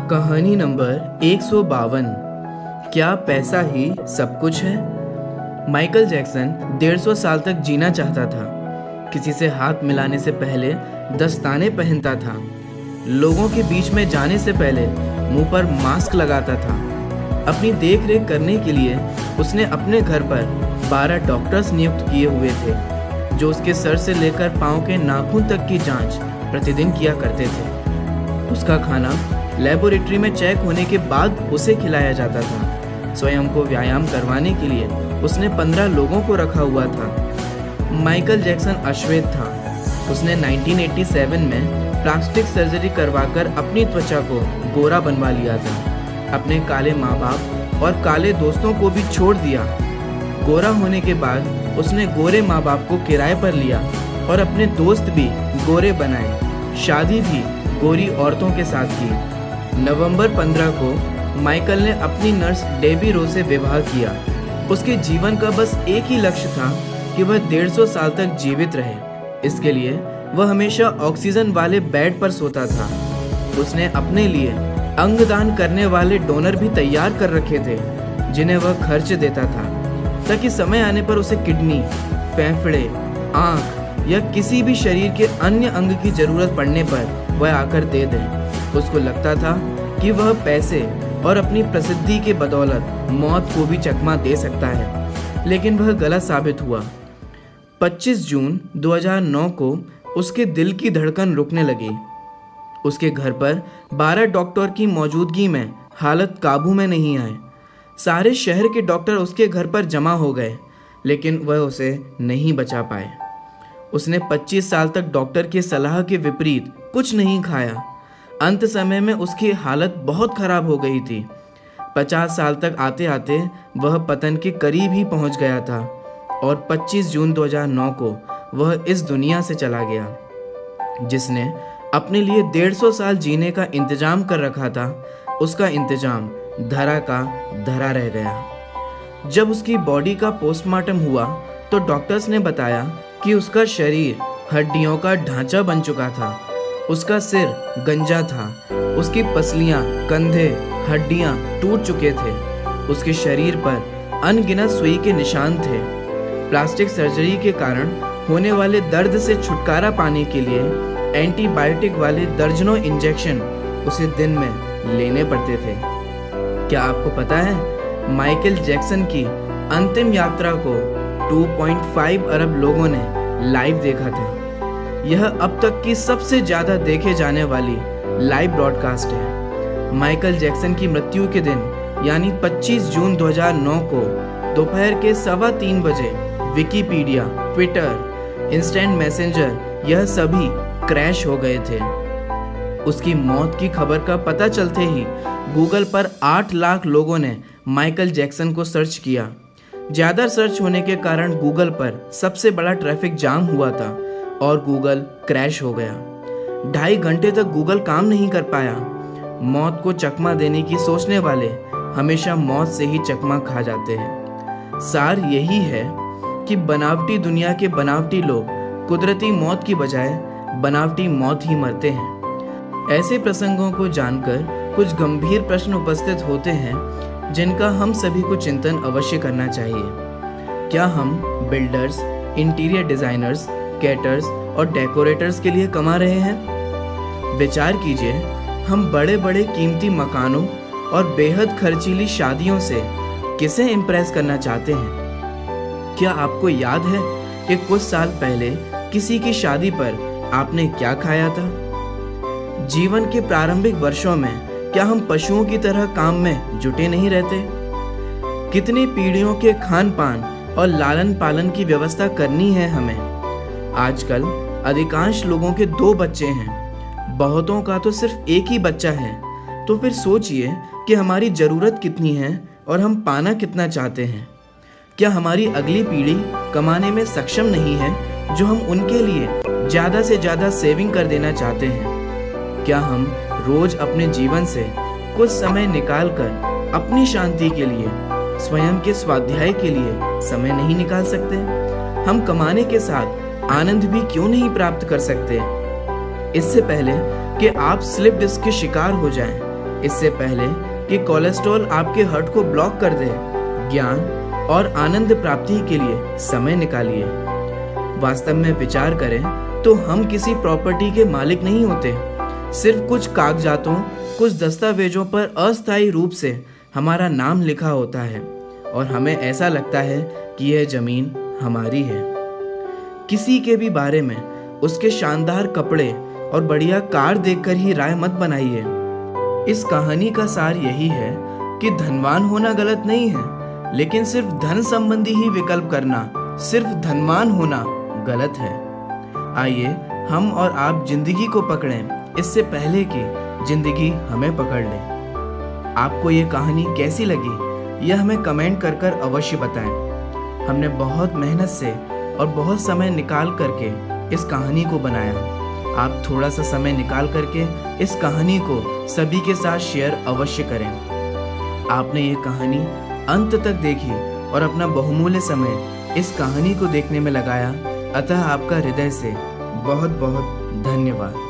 कहानी नंबर 152। क्या पैसा ही सब कुछ है? माइकल जैक्सन 150 साल तक जीना चाहता था। किसी से हाथ मिलाने से पहले दस्ताने पहनता था। लोगों के बीच में जाने से पहले मुंह पर मास्क लगाता था। अपनी देख रेख करने के लिए उसने अपने घर पर 12 डॉक्टर्स नियुक्त किए हुए थे, जो उसके सर से लेकर पाँव के नाखून तक की जांच प्रतिदिन किया करते थे। उसका खाना लेबोरेटरी में चेक होने के बाद उसे खिलाया जाता था। स्वयं को व्यायाम करवाने के लिए उसने 15 लोगों को रखा हुआ था। माइकल जैक्सन अश्वेत था। उसने 1987 में प्लास्टिक सर्जरी करवाकर अपनी त्वचा को गोरा बनवा लिया था। अपने काले माँ बाप और काले दोस्तों को भी छोड़ दिया। गोरा होने के बाद उसने गोरे माँ बाप को किराए पर लिया और अपने दोस्त भी गोरे बनाए। शादी भी गोरी औरतों के साथ की। नवंबर 15 को माइकल ने अपनी नर्स डेबी रो से विवाह किया। उसके जीवन का बस एक ही लक्ष्य था कि वह 150 साल तक जीवित रहे। इसके लिए वह हमेशा ऑक्सीजन वाले बेड पर सोता था। उसने अपने लिए अंगदान करने वाले डोनर भी तैयार कर रखे थे, जिन्हें वह खर्च देता था, ताकि समय आने पर उसे किडनी, फेफड़े, आँख या किसी भी शरीर के अन्य अंग की जरूरत पड़ने पर वह आकर दे दे। उसको लगता था कि वह पैसे और अपनी प्रसिद्धि के बदौलत मौत को भी चकमा दे सकता है, लेकिन वह गलत साबित हुआ। 25 जून 2009 को उसके दिल की धड़कन रुकने लगी। उसके घर पर 12 डॉक्टर की मौजूदगी में हालत काबू में नहीं आए। सारे शहर के डॉक्टर उसके घर पर जमा हो गए, लेकिन वह उसे नहीं बचा पाए। उसने 25 साल तक डॉक्टर की सलाह के विपरीत कुछ नहीं खाया। अंत समय में उसकी हालत बहुत खराब हो गई थी। 50 साल तक आते आते वह पतन के करीब ही पहुंच गया था और 25 जून 2009 को वह इस दुनिया से चला गया। जिसने अपने लिए 150 साल जीने का इंतजाम कर रखा था, उसका इंतजाम धरा का धरा रह गया। जब उसकी बॉडी का पोस्टमार्टम हुआ तो डॉक्टर्स ने बताया कि उसका शरीर हड्डियों का ढांचा बन चुका था। उसका सिर गंजा था। उसकी पसलियां, कंधे, हड्डियां टूट चुके थे। उसके शरीर पर अनगिनत सुई के निशान थे। प्लास्टिक सर्जरी के कारण होने वाले दर्द से छुटकारा पाने के लिए एंटीबायोटिक वाले दर्जनों इंजेक्शन उसे दिन में लेने पड़ते थे। क्या आपको पता है, माइकल जैक्सन की अंतिम यात्रा को 2.5 अरब लोगों ने लाइव देखा था। यह अब तक की सबसे ज़्यादा देखे जाने वाली लाइव ब्रॉडकास्ट है। माइकल जैक्सन की मृत्यु के दिन यानी 25 जून 2009 को दोपहर के 3:15 बजे विकिपीडिया, ट्विटर, इंस्टेंट मैसेंजर यह सभी क्रैश हो गए थे। उसकी मौत की खबर का पता चलते ही गूगल पर 8 लाख लोगों ने माइकल जैक्सन को सर्च किया। ज़्यादा सर्च होने के कारण गूगल पर सबसे बड़ा ट्रैफिक जाम हुआ था और गूगल क्रैश हो गया। 2.5 घंटे तक गूगल काम नहीं कर पाया। मौत को चकमा देने की सोचने वाले हमेशा मौत से ही चकमा खा जाते हैं। सार यही है कि बनावटी दुनिया के बनावटी लोग कुदरती मौत की बजाय बनावटी मौत ही मरते हैं। ऐसे प्रसंगों को जानकर कुछ गंभीर प्रश्न उपस्थित होते हैं, जिनका हम सभी को चिंतन अवश्य करना चाहिए। क्या हम बिल्डर्स, इंटीरियर डिजाइनर्स, कैटर्स और डेकोरेटर्स के लिए कमा रहे हैं? विचार कीजिए, हम बड़े बड़े कीमती मकानों और बेहद खर्चीली शादियों से किसे इम्प्रेस करना चाहते हैं? क्या आपको याद है कि कुछ साल पहले किसी की शादी पर आपने क्या खाया था? जीवन के प्रारंभिक वर्षों में क्या हम पशुओं की तरह काम में जुटे नहीं रहते? कितनी पीढ़ियों के खान पान और लालन पालन की व्यवस्था करनी है हमें। आजकल अधिकांश लोगों के 2 बच्चे हैं, बहुतों का तो सिर्फ एक ही बच्चा है। तो फिर सोचिए कि हमारी ज़रूरत कितनी है और हम पाना कितना चाहते हैं। क्या हमारी अगली पीढ़ी कमाने में सक्षम नहीं है जो हम उनके लिए ज़्यादा से ज़्यादा सेविंग कर देना चाहते हैं? क्या हम रोज अपने जीवन से कुछ समय निकालकर अपनी शांति के लिए, स्वयं के स्वाध्याय के लिए समय नहीं निकाल सकते? हम कमाने के साथ आनंद भी क्यों नहीं प्राप्त कर सकते? इससे पहले कि आप स्लिप डिस्क के शिकार हो जाएं, इससे पहले कि कोलेस्ट्रॉल आपके हार्ट को ब्लॉक कर दे, ज्ञान और आनंद प्राप्ति के लिए समय निकालिए। वास्तव में विचार करें तो हम किसी प्रॉपर्टी के मालिक नहीं होते। सिर्फ कुछ कागजातों, कुछ दस्तावेजों पर अस्थायी रूप से हमारा नाम लिखा होता है और हमें ऐसा लगता है कि यह जमीन हमारी है। किसी के भी बारे में उसके शानदार कपड़े और बढ़िया कार देखकर ही राय मत बनाइए। इस कहानी का सार यही है कि धनवान होना गलत नहीं है, लेकिन सिर्फ धन संबंधी ही विकल्प करना, सिर्फ धनवान होना गलत है। आइए हम और आप जिंदगी को पकड़ें इससे पहले कि जिंदगी हमें पकड़ ले। आपको ये कहानी कैसी लगी यह हमें कमेंट कर कर अवश्य बताएं। हमने बहुत मेहनत से और बहुत समय निकाल करके इस कहानी को बनाया। आप थोड़ा सा समय निकाल करके इस कहानी को सभी के साथ शेयर अवश्य करें। आपने ये कहानी अंत तक देखी और अपना बहुमूल्य समय इस कहानी को देखने में लगाया, अतः आपका हृदय से बहुत बहुत धन्यवाद।